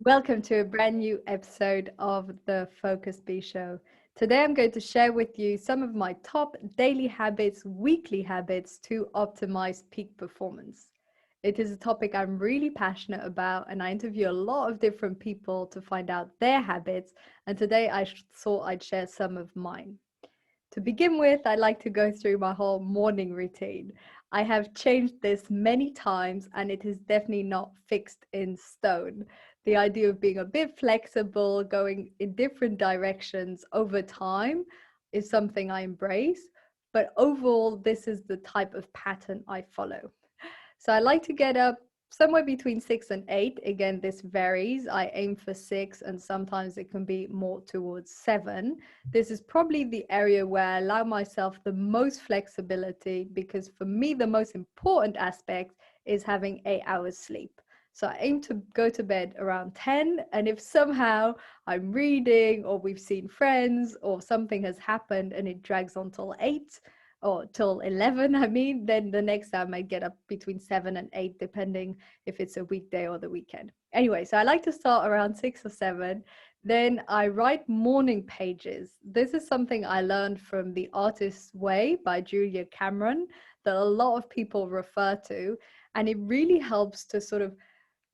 Welcome to a brand new episode of the Focus Bee Show. Today I'm going to share with you some of my top daily habits, weekly habits to optimize peak performance. It is a topic I'm really passionate about, and I interview a lot of different people to find out their habits. And today I thought I'd share some of mine. To begin with, I like to go through my whole morning routine. I have changed this many times and it is definitely not fixed in stone. The idea of being a bit flexible, going in different directions over time is something I embrace. But overall, this is the type of pattern I follow. So I like to get up somewhere between 6 and 8. Again, this varies. I aim for 6 and sometimes it can be more towards 7. This is probably the area where I allow myself the most flexibility because for me, the most important aspect is having 8 hours sleep. So I aim to go to bed around 10. And if somehow I'm reading or we've seen friends or something has happened and it drags on till 8, or till 11, then the next time I get up between 7 and 8, depending if it's a weekday or the weekend. Anyway, so I like to start around 6 or 7. Then I write morning pages. This is something I learned from The Artist's Way by Julia Cameron that a lot of people refer to. And it really helps to sort of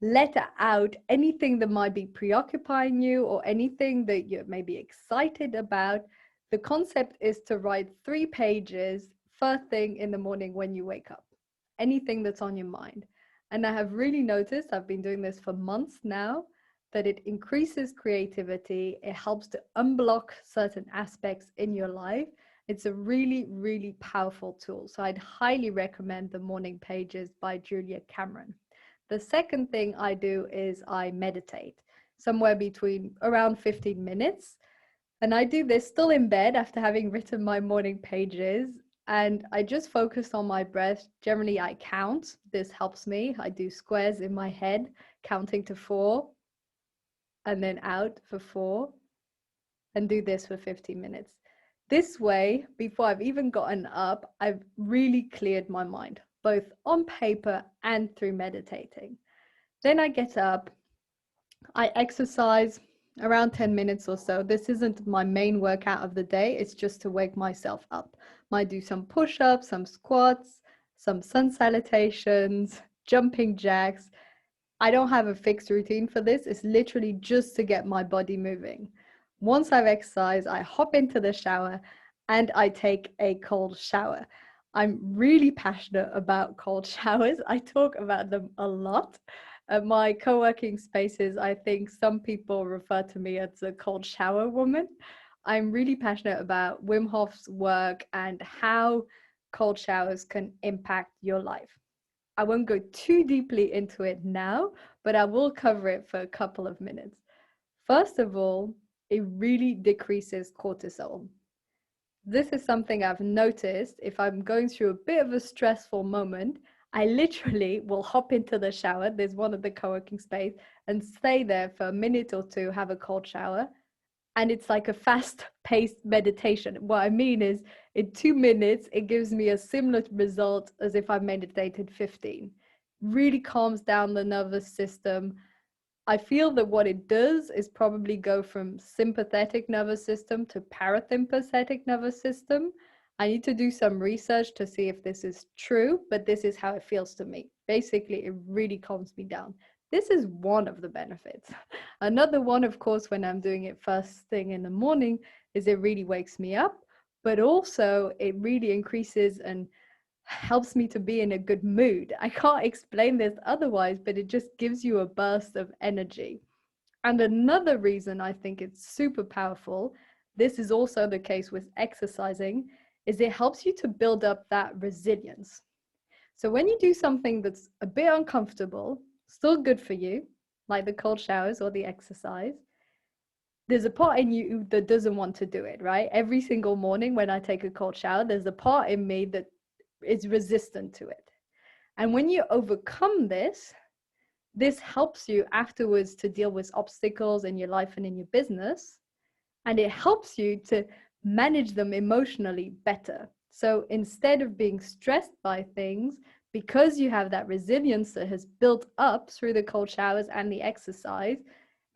let out anything that might be preoccupying you or anything that you're maybe excited about. The concept is to write 3 pages first thing in the morning when you wake up, anything that's on your mind. And I have really noticed, I've been doing this for months now, that it increases creativity. It helps to unblock certain aspects in your life. It's a really, really powerful tool. So I'd highly recommend the morning pages by Julia Cameron. The second thing I do is I meditate somewhere between around 15 minutes. And I do this still in bed after having written my morning pages. And I just focus on my breath. Generally, I count. This helps me. I do squares in my head, counting to 4 and then out for 4 and do this for 15 minutes. This way, before I've even gotten up, I've really cleared my mind, both on paper and through meditating. Then I get up, I exercise around 10 minutes or so. This isn't my main workout of the day. It's just to wake myself up. Might do some push-ups, some squats, some sun salutations, jumping jacks. I don't have a fixed routine for this. It's literally just to get my body moving. Once I've exercised, I hop into the shower and I take a cold shower. I'm really passionate about cold showers. I talk about them a lot. At my co-working spaces, I think some people refer to me as a cold shower woman. I'm really passionate about Wim Hof's work and how cold showers can impact your life. I won't go too deeply into it now, but I will cover it for a couple of minutes. First of all, it really decreases cortisol. This is something I've noticed. If I'm going through a bit of a stressful moment, I literally will hop into the shower. There's one at the co-working space and stay there for a minute or two, have a cold shower. And it's like a fast-paced meditation. What I mean is in 2 minutes, it gives me a similar result as if I meditated 15. Really calms down the nervous system. I feel that what it does is probably go from sympathetic nervous system to parasympathetic nervous system. I need to do some research to see if this is true, but this is how it feels to me. Basically, it really calms me down. This is one of the benefits. Another one, of course, when I'm doing it first thing in the morning, is it really wakes me up, but also it really increases and helps me to be in a good mood. I can't explain this otherwise, but it just gives you a burst of energy. And another reason I think it's super powerful, this is also the case with exercising, is it helps you to build up that resilience. So when you do something that's a bit uncomfortable, still good for you, like the cold showers or the exercise, there's a part in you that doesn't want to do it, right? Every single morning when I take a cold shower, there's a part in me that is resistant to it. And when you overcome this, this helps you afterwards to deal with obstacles in your life and in your business. And it helps you to manage them emotionally better. So instead of being stressed by things, because you have that resilience that has built up through the cold showers and the exercise,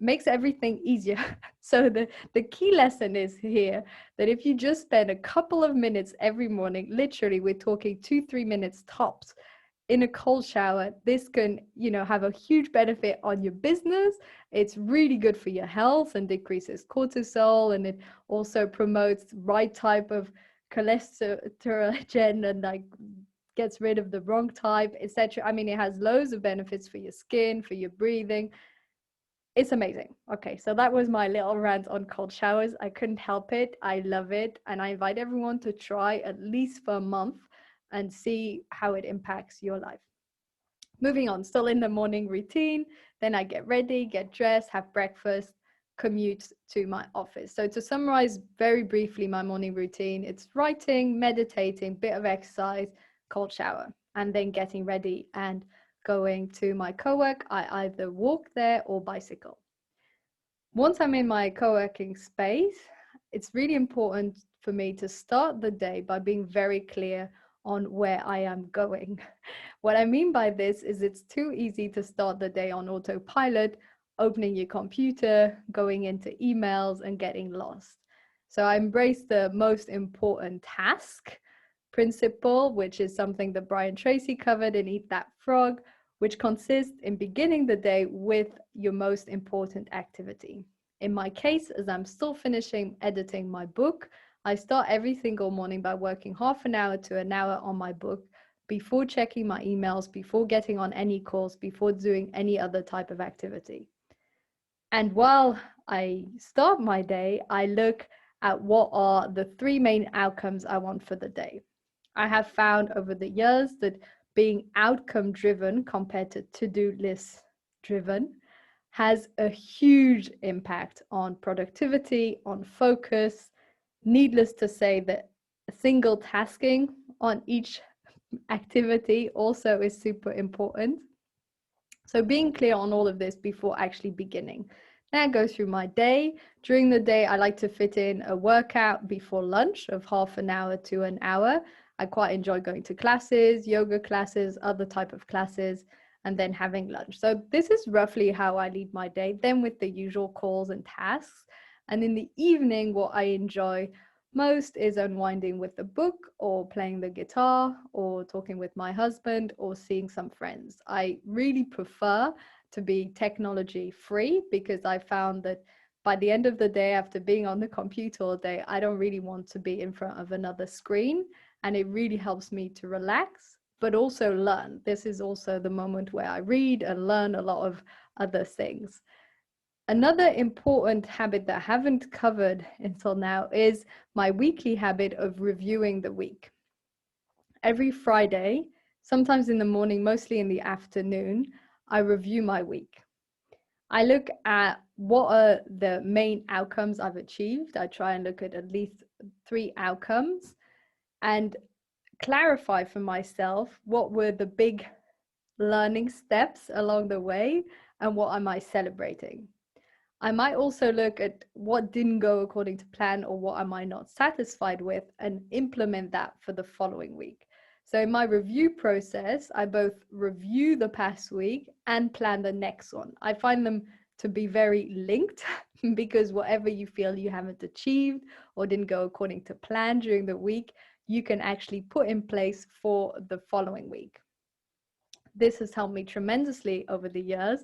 makes everything easier. So the key lesson is here that if you just spend a couple of minutes every morning, literally we're talking 2-3 minutes tops, in a cold shower, this can, have a huge benefit on your business. It's really good for your health and decreases cortisol, and it also promotes right type of cholesterol and like gets rid of the wrong type, etc. I mean, it has loads of benefits for your skin, for your breathing. It's amazing. Okay, so that was my little rant on cold showers. I couldn't help it. I love it. And I invite everyone to try at least for a month and see how it impacts your life. Moving on, still in the morning routine. Then I get ready, get dressed, have breakfast, commute to my office. So to summarize very briefly my morning routine, it's writing, meditating, bit of exercise, cold shower, and then getting ready and going to my co-work. I either walk there or bicycle. Once I'm in my co-working space, it's really important for me to start the day by being very clear on where I am going. What I mean by this is it's too easy to start the day on autopilot, opening your computer, going into emails and getting lost. So I embrace the most important task principle, which is something that Brian Tracy covered in Eat That Frog, which consists in beginning the day with your most important activity. In my case, as I'm still finishing editing my book, I start every single morning by working half an hour to an hour on my book before checking my emails, before getting on any calls, before doing any other type of activity. And while I start my day, I look at what are the 3 main outcomes I want for the day. I have found over the years that being outcome driven compared to to-do list driven has a huge impact on productivity, on focus. Needless to say that single tasking on each activity also is super important. So being clear on all of this before actually beginning. Then I go through my day. During the day, I like to fit in a workout before lunch of half an hour to an hour. I quite enjoy going to classes, yoga classes, other type of classes, and then having lunch. So this is roughly how I lead my day, then with the usual calls and tasks. And in the evening, what I enjoy most is unwinding with the book or playing the guitar or talking with my husband or seeing some friends. I really prefer to be technology free because I found that by the end of the day, after being on the computer all day, I don't really want to be in front of another screen, and it really helps me to relax but also learn. This is also the moment where I read and learn a lot of other things. Another important habit that I haven't covered until now is my weekly habit of reviewing the week. Every Friday, sometimes in the morning, mostly in the afternoon, I review my week. I look at what are the main outcomes I've achieved. I try and look at least 3 outcomes and clarify for myself what were the big learning steps along the way and what am I celebrating. I might also look at what didn't go according to plan or what am I not satisfied with and implement that for the following week. So in my review process, I both review the past week and plan the next one. I find them to be very linked because whatever you feel you haven't achieved or didn't go according to plan during the week, you can actually put in place for the following week. This has helped me tremendously over the years,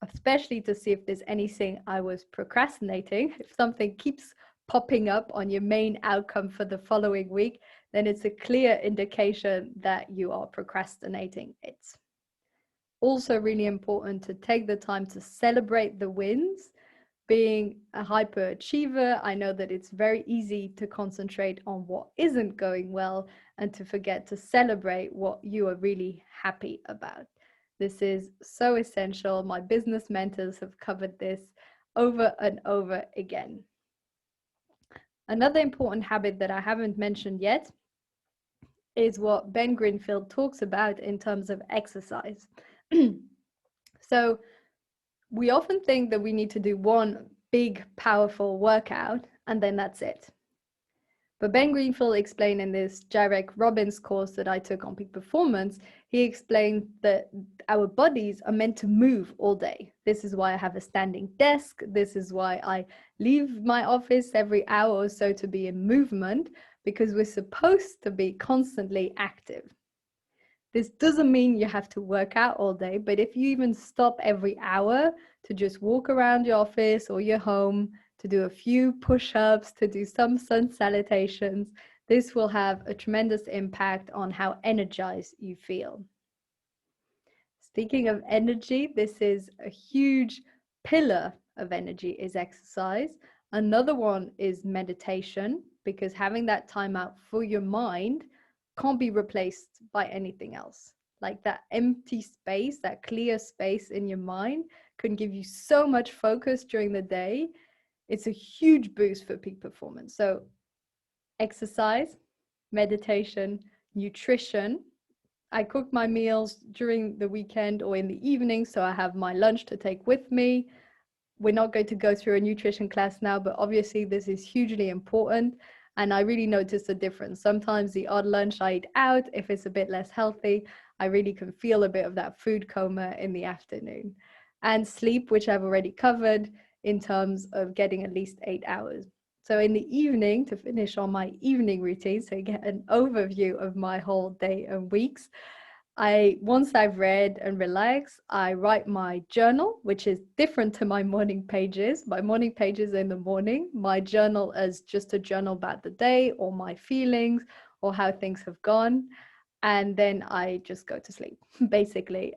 especially to see if there's anything I was procrastinating. If something keeps popping up on your main outcome for the following week, then it's a clear indication that you are procrastinating it. Also really important to take the time to celebrate the wins. Being a hyperachiever, I know that it's very easy to concentrate on what isn't going well and to forget to celebrate what you are really happy about. This is so essential. My business mentors have covered this over and over again. Another important habit that I haven't mentioned yet is what Ben Greenfield talks about in terms of exercise. So we often think that we need to do one big, powerful workout and then that's it. But Ben Greenfield explained in this Jarek Robbins course that I took on peak performance, he explained that our bodies are meant to move all day. This is why I have a standing desk. This is why I leave my office every hour or so to be in movement, because we're supposed to be constantly active. This doesn't mean you have to work out all day, but if you even stop every hour to just walk around your office or your home, to do a few push-ups, to do some sun salutations, this will have a tremendous impact on how energized you feel. Speaking of energy, this is a huge pillar of energy is exercise. Another one is meditation, because having that time out for your mind can't be replaced by anything else. Like that empty space, that clear space in your mind can give you so much focus during the day. It's a huge boost for peak performance. So exercise, meditation, nutrition. I cook my meals during the weekend or in the evening, so I have my lunch to take with me. We're not going to go through a nutrition class now, but obviously this is hugely important. And I really noticed a difference. Sometimes the odd lunch I eat out, if it's a bit less healthy, I really can feel a bit of that food coma in the afternoon. And sleep, which I've already covered in terms of getting at least 8 hours. So in the evening, to finish on my evening routine, so you get an overview of my whole day and weeks, once I've read and relaxed, I write my journal, which is different to my morning pages. My morning pages in the morning, my journal is just a journal about the day or my feelings or how things have gone. And then I just go to sleep, basically.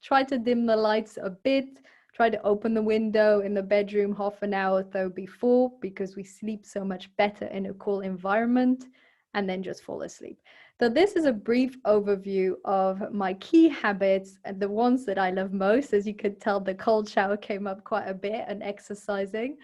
Try to dim the lights a bit, try to open the window in the bedroom half an hour though before, because we sleep so much better in a cool environment, and then just fall asleep. So this is a brief overview of my key habits and the ones that I love most. As you could tell, the cold shower came up quite a bit, and exercising.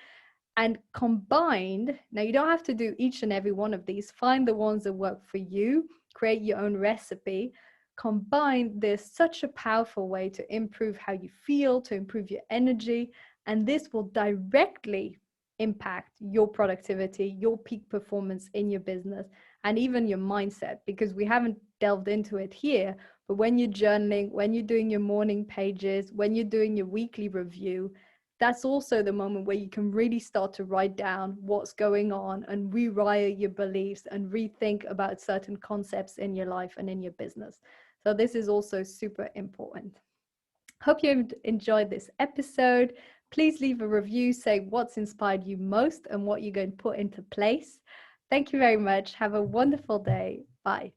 And combined, now you don't have to do each and every one of these. Find the ones that work for you, create your own recipe. Combined, there's such a powerful way to improve how you feel, to improve your energy, and this will directly impact your productivity, your peak performance in your business, and even your mindset, because we haven't delved into it here. But when you're journaling, when you're doing your morning pages, when you're doing your weekly review, that's also the moment where you can really start to write down what's going on and rewire your beliefs and rethink about certain concepts in your life and in your business. So this is also super important. Hope you enjoyed this episode. Please leave a review, say what's inspired you most and what you're going to put into place. Thank you very much. Have a wonderful day. Bye.